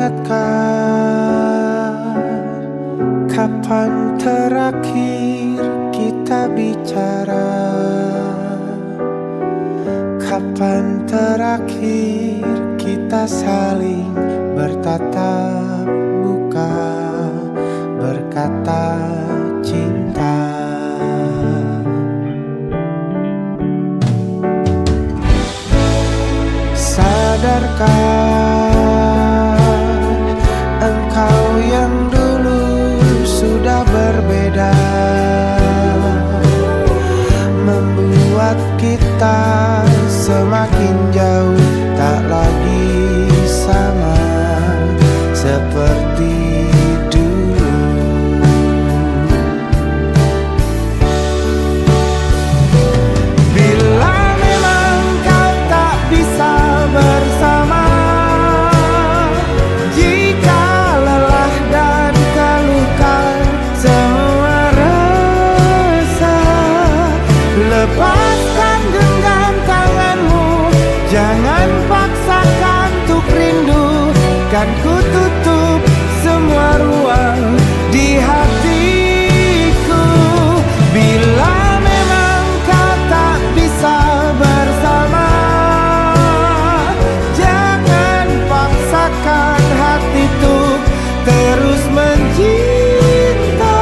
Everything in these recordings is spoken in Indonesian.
ingatkah kapan terakhir kita bicara? Kapan terakhir kita saling bertatap muka, berkata cinta? Sadarkah engkau yang dulu sudah berbeda, membuat kita semakin jauh, tak lagi sama seperti dulu. Bila memang kau tak bisa bersama, jika lelah dan keluhkan semua rasa, lepaskan genggam tanganmu, jangan paksakan untuk rindu. Kan ku tutup semua ruang di hatiku. Bila memang kau tak bisa bersama, jangan paksakan hati untuk terus mencinta.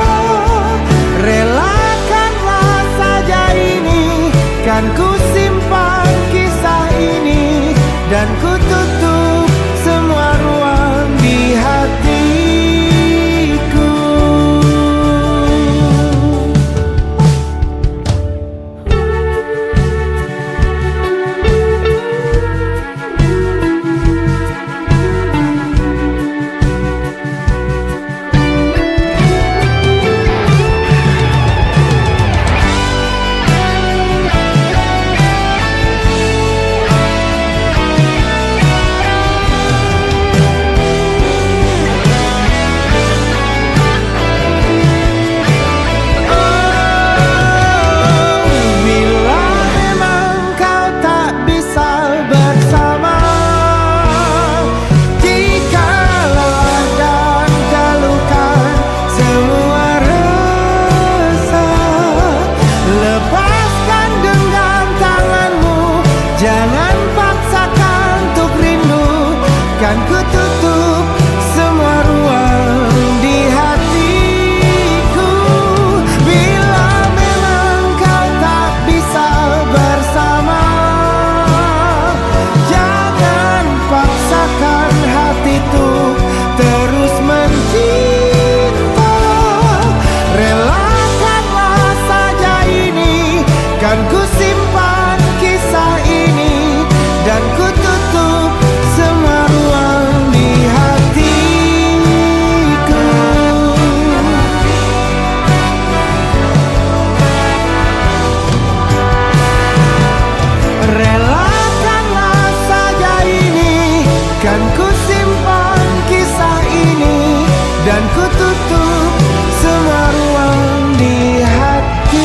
Relakanlah saja ini, kan ku simpan kisah ini, dan ku tutup semua ruang di hatiku. Jangan paksakan untuk rindu, kan ku tutup semua ruang di hatiku. Bila memang kau tak bisa bersama, jangan paksakan hati untuk terus mencinta. Relakanlah saja ini, kan ku simpan kisah ini, dan ku tutup semua ruang di hatiku. Relakanlah saja ini, kan ku simpan kisah ini, dan ku tutup semua ruang di hatiku.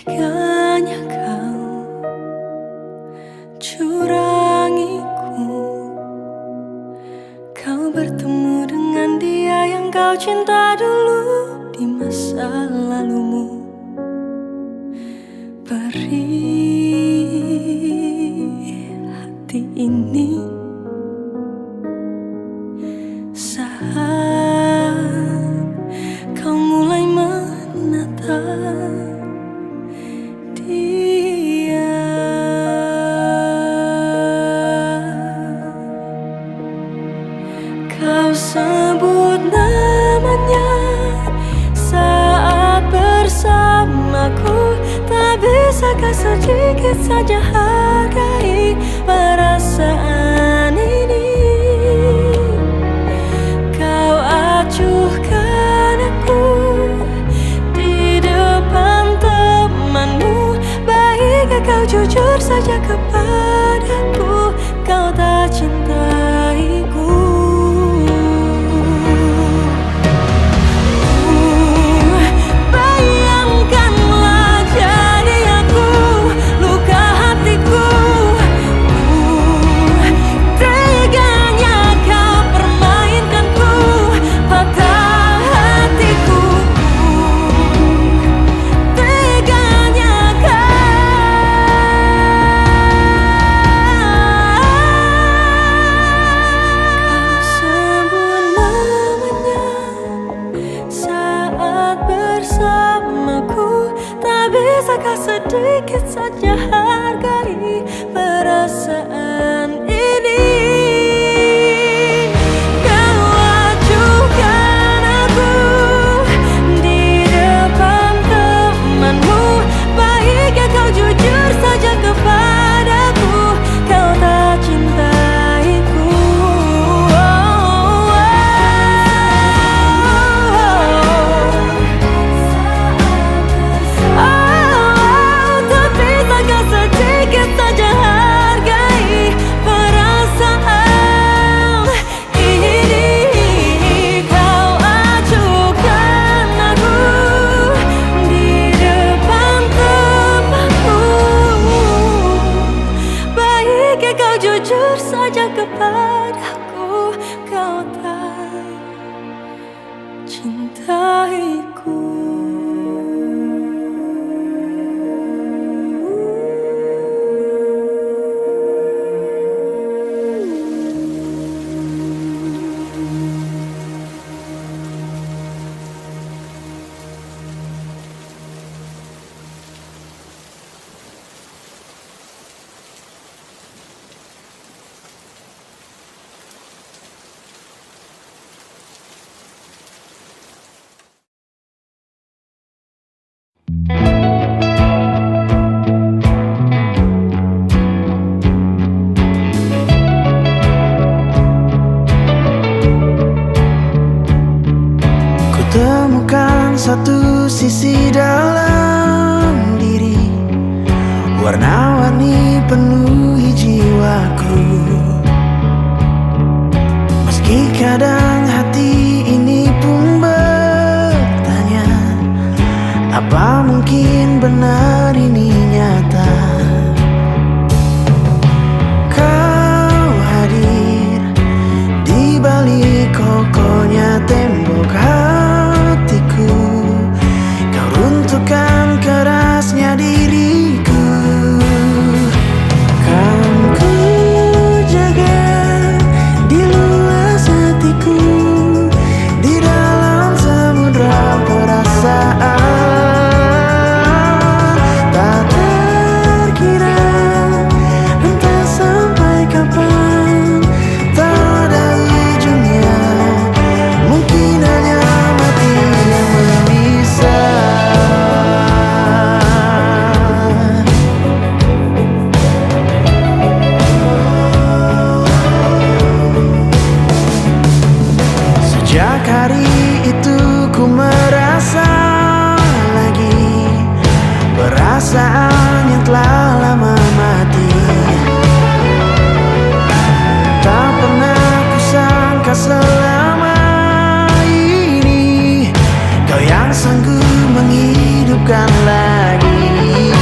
Teganya kau curangiku, kau bertemu dengan dia yang kau cinta dulu di masa lalumu. Beri cinta dia. Kau sebut namanya saat bersamaku, tak bisakah sedikit saja hargai perasaan ini? Kau acuhkan aku di depan temanmu, baiknya kau jujur saja kepadaku, kau tak cintaiku. Bisakah sedikit saja hargai perasaan ini? Kau acuhkan aku di depan temanmu, baiknya kau jujur saja kepadaku, kau tak cintaiku. Jujur saja kepadaku, kau tak cintaiku. Kutemukan satu sisi dalam diri, warna-warni penuhi jiwaku. Meski kadang hati ini pun bertanya, apa mungkin benar ini nyata? Kau hadir di balik kokohnya tembok hatiku, kau runtuhkan kerasnya diriku. Kan ku jaga di luas hatiku, di dalam samudra perasaan. Tak terkira entah sampai kapan, tak ada ujungnya, mungkin hanya mati yang memisah. Sejak hari itu ku merasa lagi perasaan yang telah lama mati. Tak pernah kusangka selama ini kau yang sanggup menghidupkan lagi.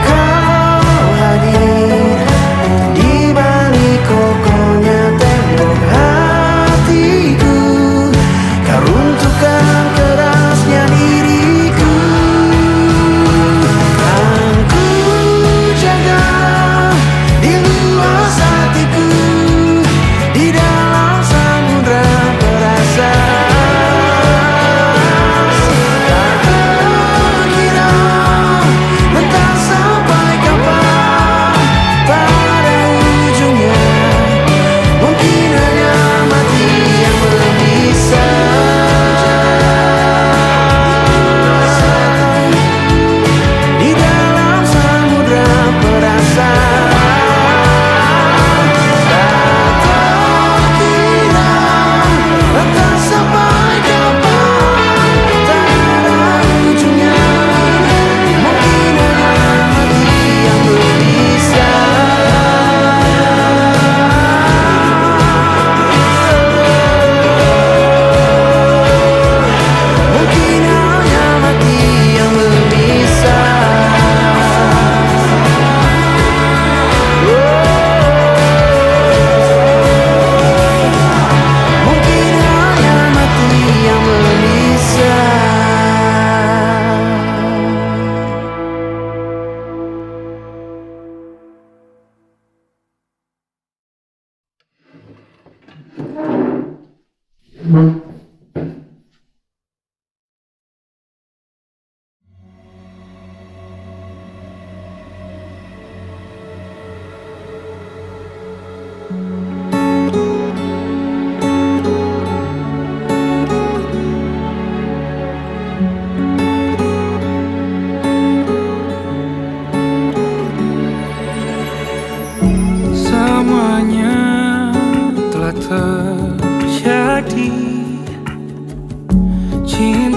Kau hadir di balik kokohnya tembok hatiku, kau runtuhkan kerasnya diriku. Kan ku jaga di luas hatiku, di dalam samudra perasaan.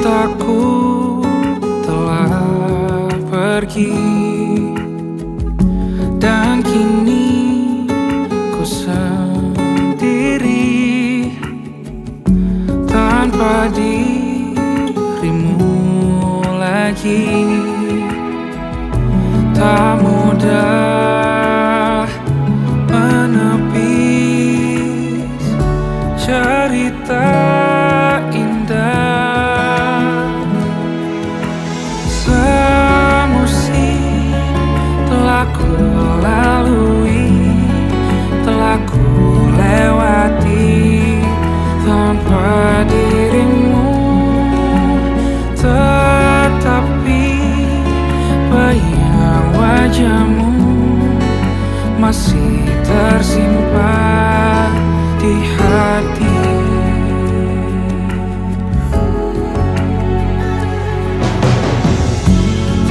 Cintaku telah pergi, dan kini ku sendiri tanpa dirimu lagi. Tak mudah menepis cerita indah. Semusim telah ku lalui, telah ku lewati tanpa dirimu, tetapi bayang wajahmu masih tersimpan di hati.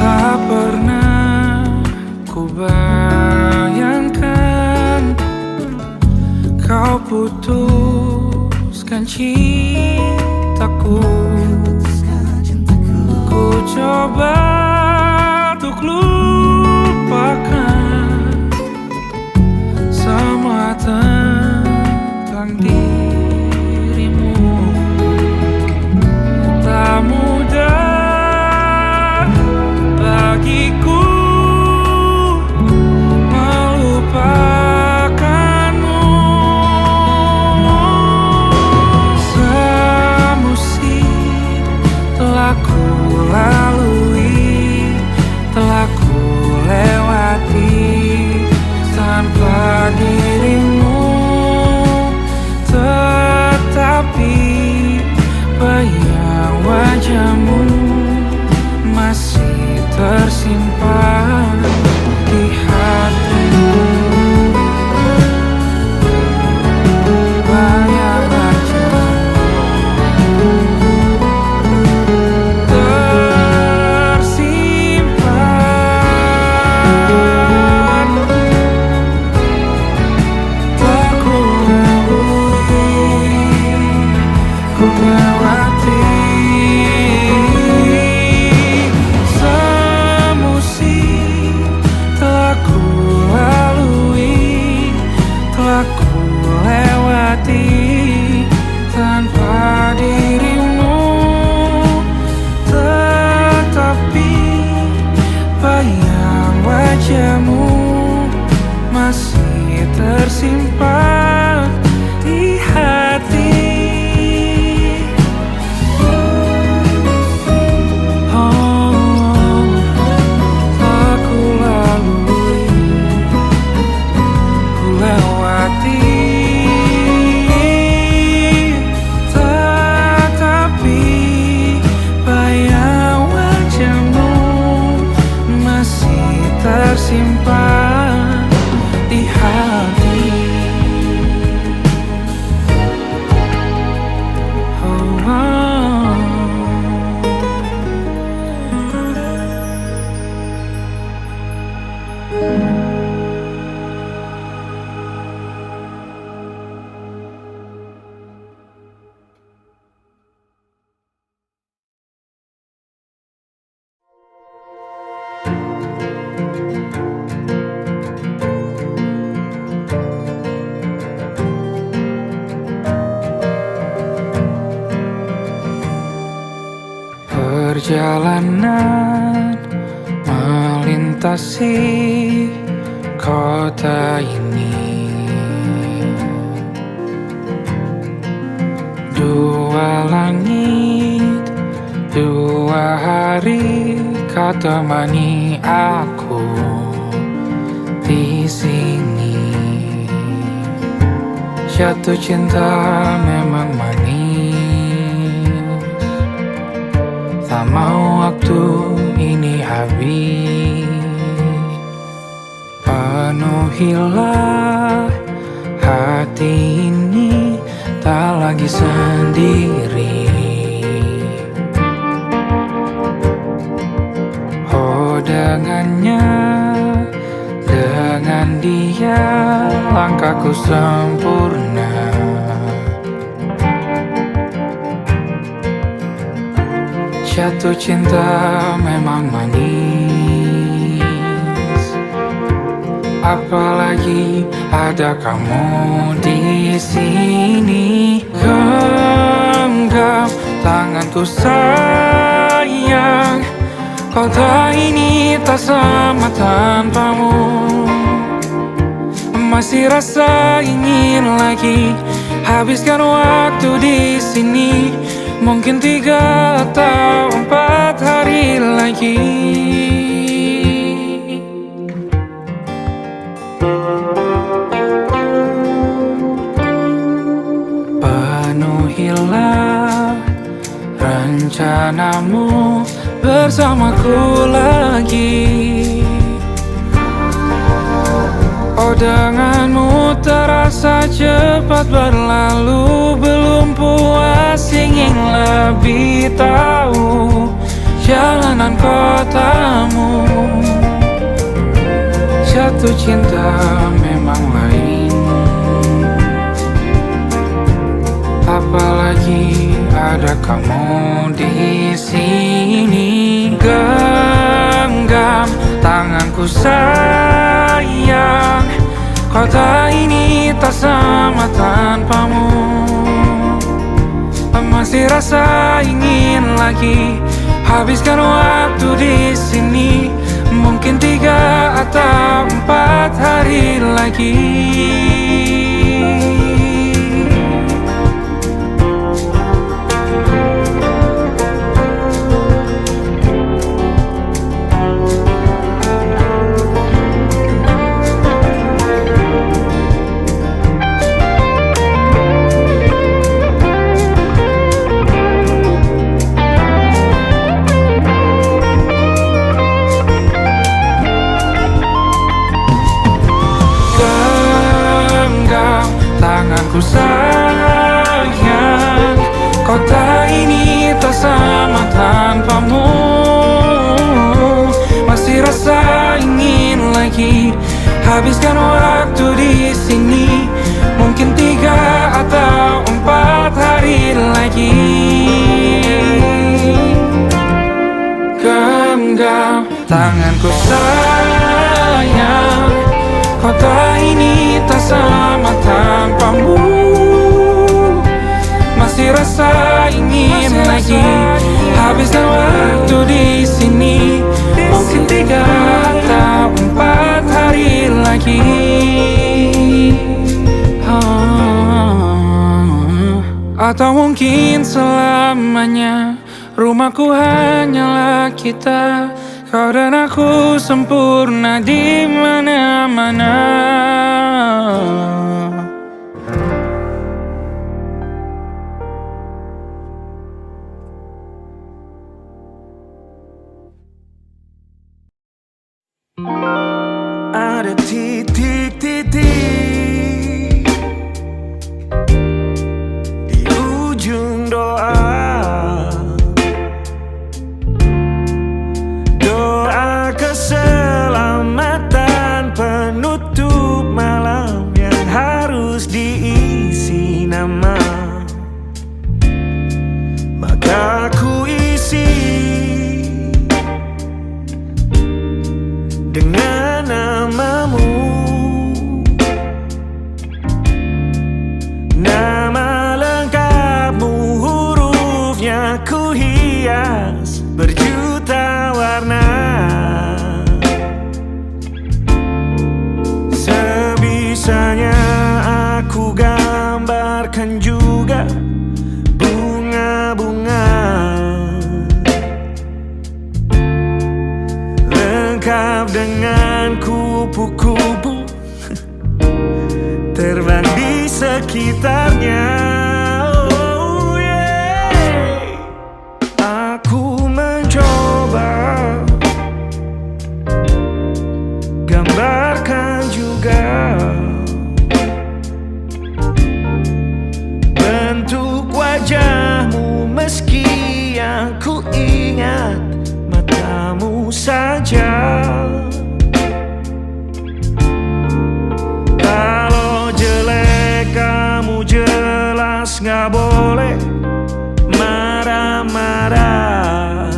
Tak pernah ku bayangkan kau putuskan cintaku. Ku coba untuk lupakan semua tentang dirimu. Tak mudah bagiku melupakanmu. Semusim telah ku lalui, telah ku lewati tanpa dirimu, tetapi bayang wajahmu masih tersimpan di hatiku. Bayang wajahmu tersimpan. Tak ku lalui, ku lewati. Semusim telah ku lalui, telah ku lewati tanpa dirimu, tetapi bayang wajahmu masih tersimpan di hati. Oh, telah ku lalui, ku lewati, tetapi bayang wajahmu masih tersimpan di hati. Oh, oh. Perjalanan melintasi kota ini, dua langit, dua hari kau temani aku di sini. Jatuh cinta memang manis, tak mau waktu ini habis. Penuhilah hati ini, tak lagi sendiri. Oh, dengannya, dengan dia langkahku sempurna. Jatuh cinta memang manis, apalagi ada kamu di sini. Genggam tanganku sayang, kota ini tak sama tanpamu. Masih rasa ingin lagi habiskan waktu di sini. Mungkin 3 atau 4 hari lagi. Penuhilah rencanamu bersamaku lagi. Oh, denganmu terasa cepat berlalu. Belum puas ingin lebih tahu jalanan kotamu. Jatuh cinta memang lain, apalagi ada kamu di sini. Genggam tanganku sayang, kota ini tak sama tanpamu. Masih rasa ingin lagi habiskan waktu di sini. Mungkin 3 atau 4 hari lagi. Tanganku sayang, kota ini tak sama tanpamu. Masih rasa ingin lagi habiskan waktu di sini. Mungkin 3 atau 4 hari lagi. Genggam tanganku sayang, kota ini tak sama tanpamu. Masih rasa ingin lagi habiskan waktu di sini. Mungkin 3 atau 4 hari lagi. Atau mungkin selamanya. Rumahku hanyalah kita, kau dan aku sempurna di mana-mana. Ada titik-titik di ujung doa. Doa keselamatan penutup malam yang harus diisi nama. Maka ku isi dengan namamu. Nama lengkapmu, hurufnya ku hias berjuta warna. Sebisanya aku gambarkan juga bunga-bunga, lengkap dengan kupu-kupu terbang di sekitarnya. Oh yeah. Aku mencoba gambarkan juga bentuk wajahmu, meski yang ku ingat matamu saja. Kalau jelek kamu jelas gak boleh marah-marah.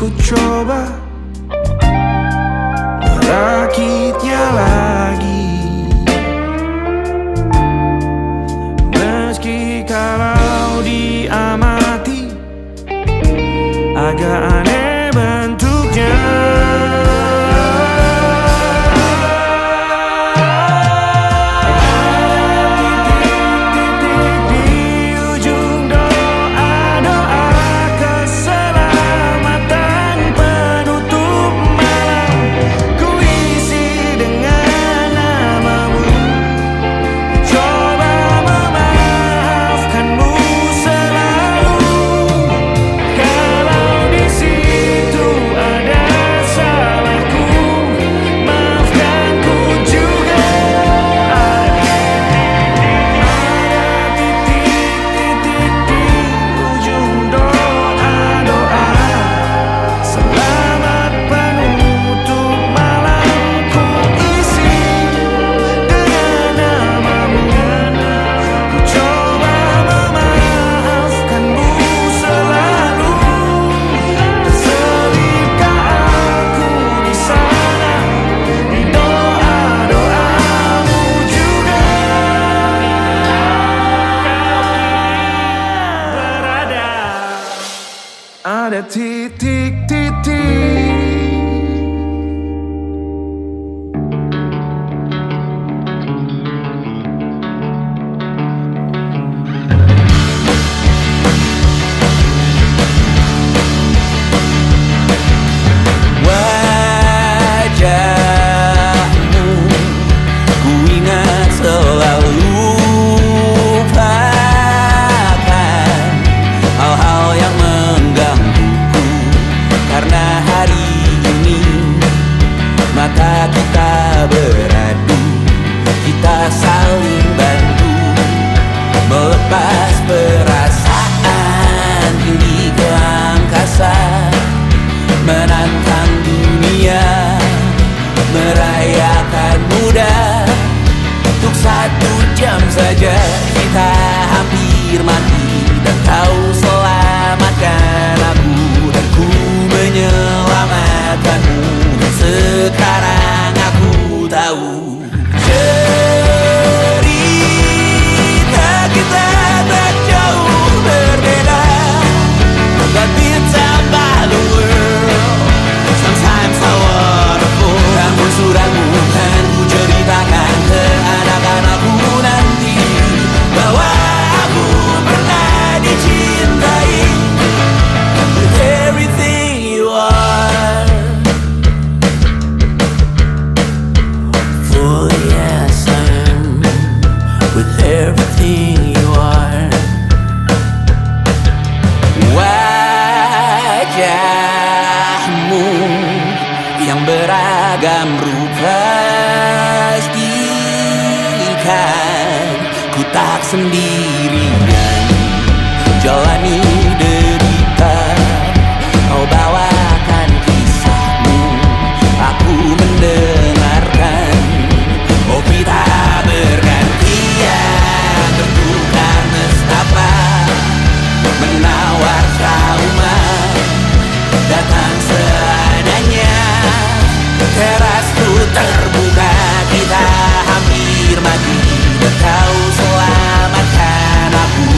ku coba merakitnya lagi, meski kalau diamati agak aneh bentuknya. Ada titik-titik wajahmu, ku ingat selalu. Hal-hal yang menggangguku, karena hari ini mata kita beradu, kita saling bantu melepas perasaan tinggi ke angkasa, menantang dunia, merayakan muda. Untuk 1 jam saja kita hampir mati, dan kau selamatkan aku, dan ku menyelamatkanmu. Dan sekarang aku tahu cerita kita tak jauh berbeda, but it's about the world. Sometimes so wonderful. Namun suratmu kan ku ceritakan ke anak-anakku nanti, bahwa aku pernah dicintai with everything you are. For yes, I am with everything you are. Wajahmu yang beragam rupa, pastikan ku tak sendirian jalani derita. Kau bawakan kisahmu, aku mendengarkan. Oh, kita bergantian, bertukar nestapa, menawar trauma, datang seadanya. Terasku terbuka, kita hampir mati, dan kau selamatkan aku.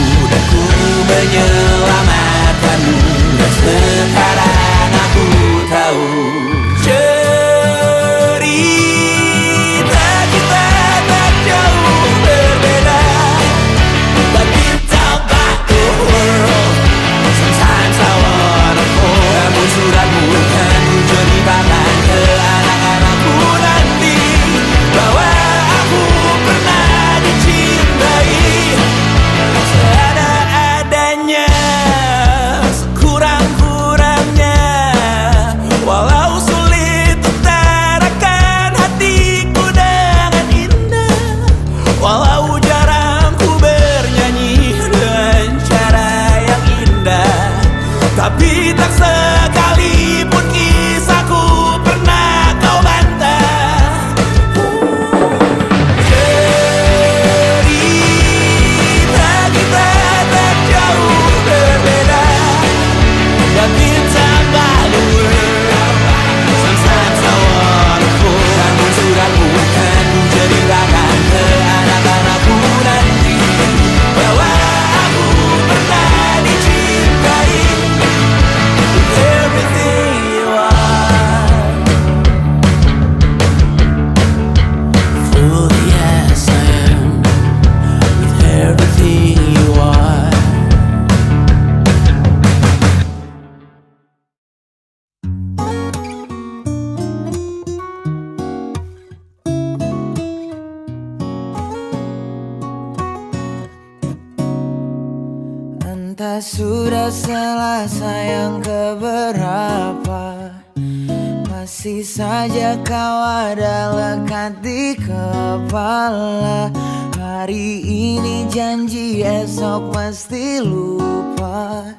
sudah selesai yang keberapa? Masih saja kau ada lekat di kepala. Hari ini janji esok pasti lupa.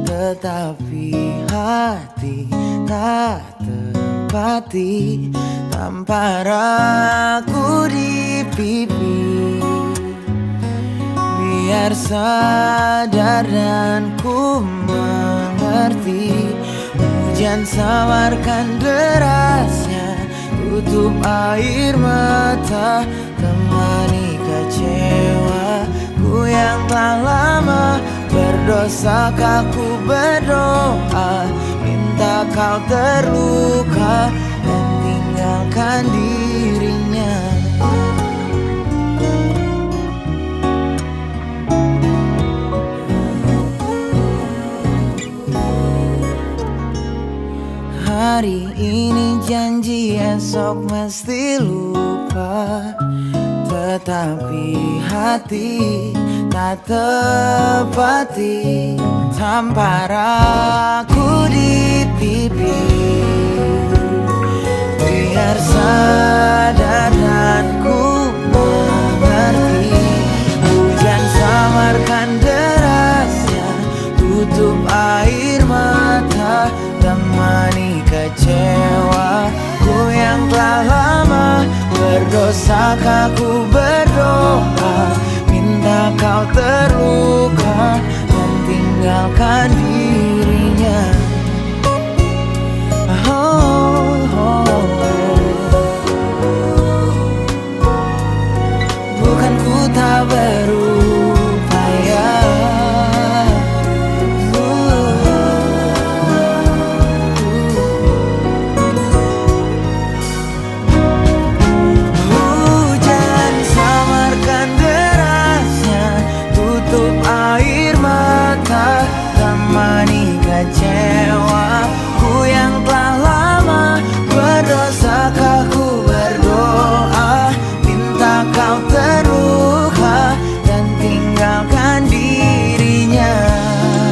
Tetapi hati tak tepati tampar aku di pipi. Biar sadar dan ku mengerti. Hujan samarkan derasnya, tutup air mata, temani kecewaku yang telah lama. Berdosakah ku berdoa, minta kau terluka dan tinggalkan dirinya. Hari ini janji esok mesti lupa. Tetapi hati tak tepati tampar aku di pipi. Biar sadar dan ku mengerti. Hujan samarkan derasnya, tutup air mata, temani kecewaku yang telah lama. Berdosakah ku berdoa, minta kau terluka dan tinggalkan dirinya. Bukan ku tak berupaya. Hujan samarkan derasnya, tutup air mata, temani kecewaku yang telah lama. Berdosakah ku berdoa, minta kau terluka dan tinggalkan dirinya.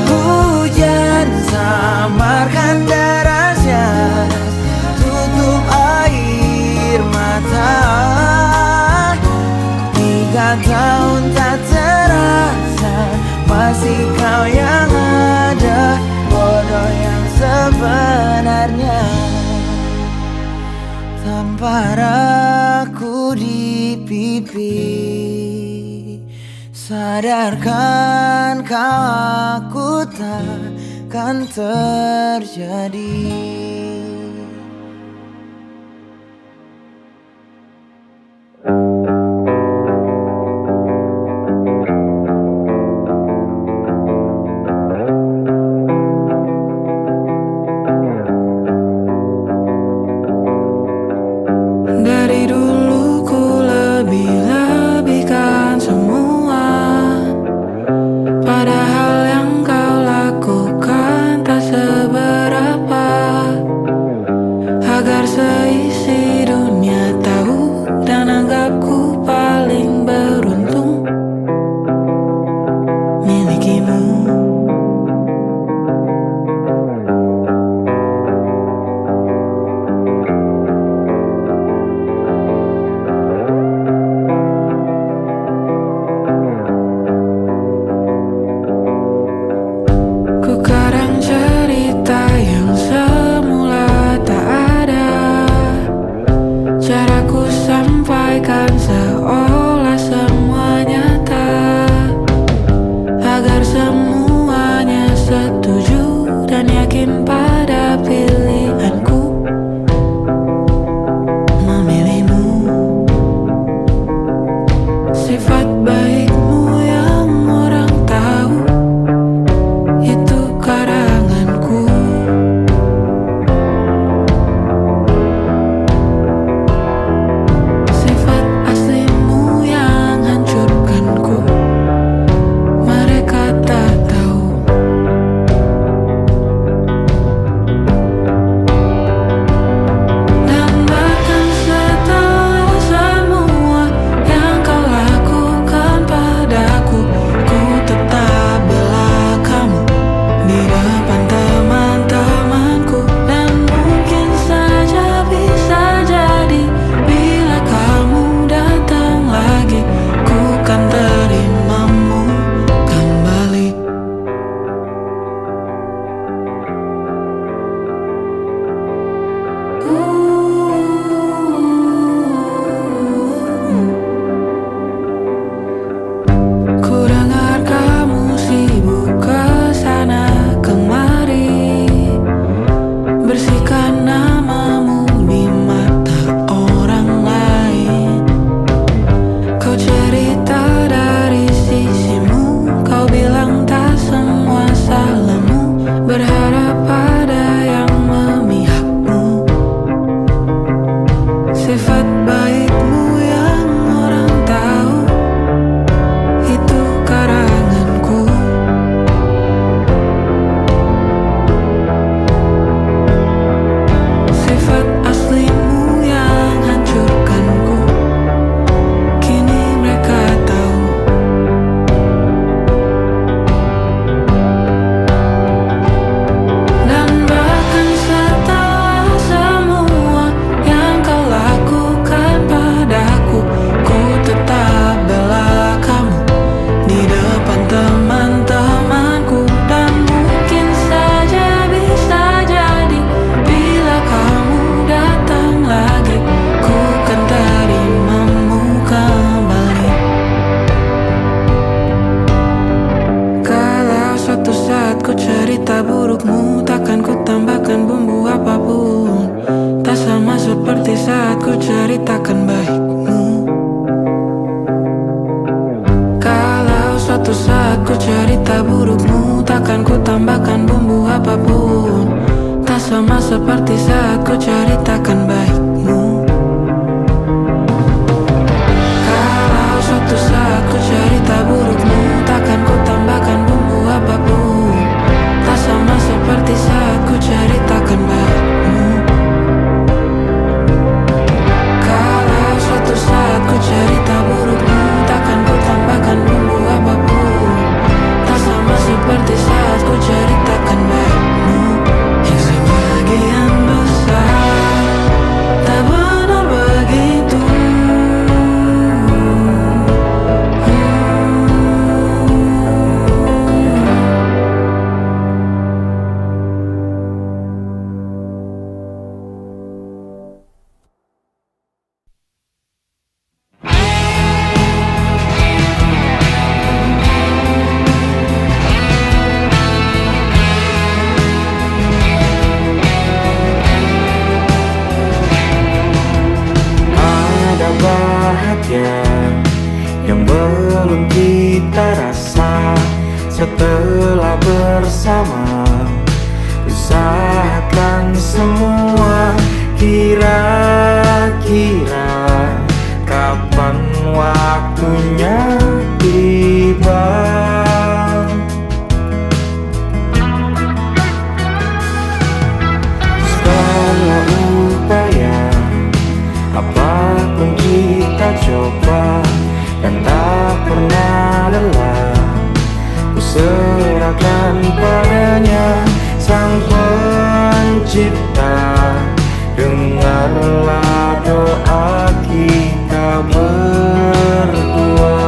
Hujan samarkan derasnya, tutup air mata. 3 tahun tak terasa, masih kau yang ada, bodoh yang sebenarnya. Tampar aku di pipi. Sadarkan kau aku takkan terjadi. Dari dulu ku lebih-lebihkan semua, padahal yang kau lakukan tak seberapa. saat ku ceritakan baikmu. Kalau suatu saat ku cerita burukmu, takkan ku tambahkan bumbu apapun. Tak sama seperti saat ku ceritakan baikmu. Kalau suatu saat ku cerita burukmu, takkan ku tambahkan bumbu apapun. Tak sama seperti saat ku ceritakan baikmu. Kalau suatu saat ku cerita burukmu, takkan ku tambahkan bumbu apapun. Tak sama seperti saat ku ceritakan baikmu. Yang sebagian besar tak benar begitu. Ada bahagia yang belum kita rasa setelah bersama. Usahakan semua, kira-kira kapan waktunya tiba. Segala upaya, apapun kita coba, dan tak pernah lelah. Ku serahkan padanya, Sang Pencipta. Dengarlah doa kita berdua.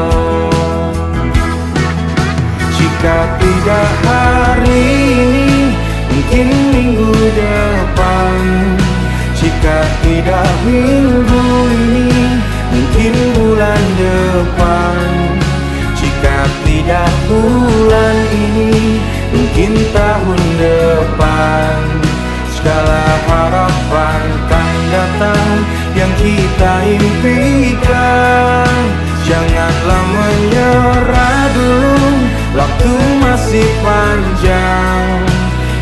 Jika tidak hari ini, mungkin minggu depan. Jika tidak minggu ini, mungkin bulan depan. Jika tidak bulan ini, mungkin tahun depan. Segala harapan kan datang yang kita impikan. Janganlah menyerah dulu, waktu masih panjang.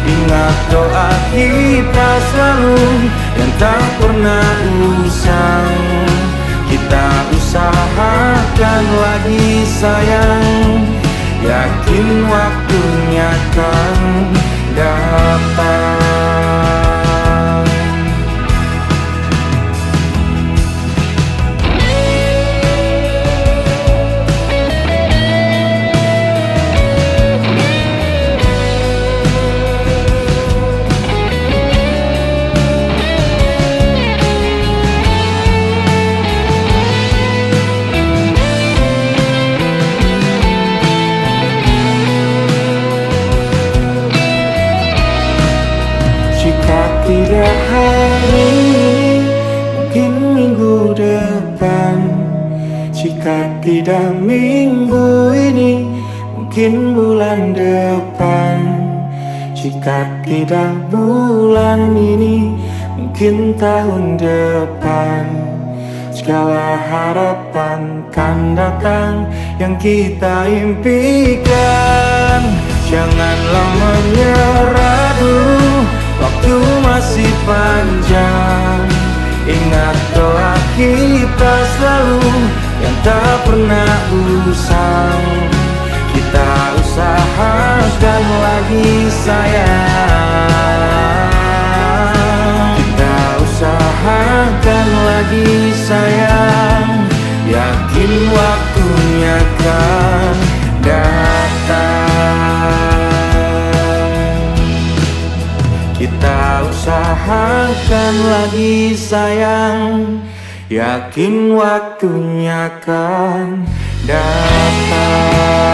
Ingat doa kita selalu yang tak pernah usang. Kita usahakan lagi sayang, yakin waktunya kan datang. Tidak hari ini, mungkin minggu depan. Jika tidak minggu ini, mungkin bulan depan. Jika tidak bulan ini, mungkin tahun depan. Segala harapan kan datang yang kita impikan. Janganlah menyerah dulu, waktu masih panjang. Ingat doa kita selalu yang tak pernah usang. Kita usahakan lagi sayang. Kita usahakan lagi sayang, yakin waktunya kan datang. Kita usahakan lagi sayang, yakin waktunya kan datang.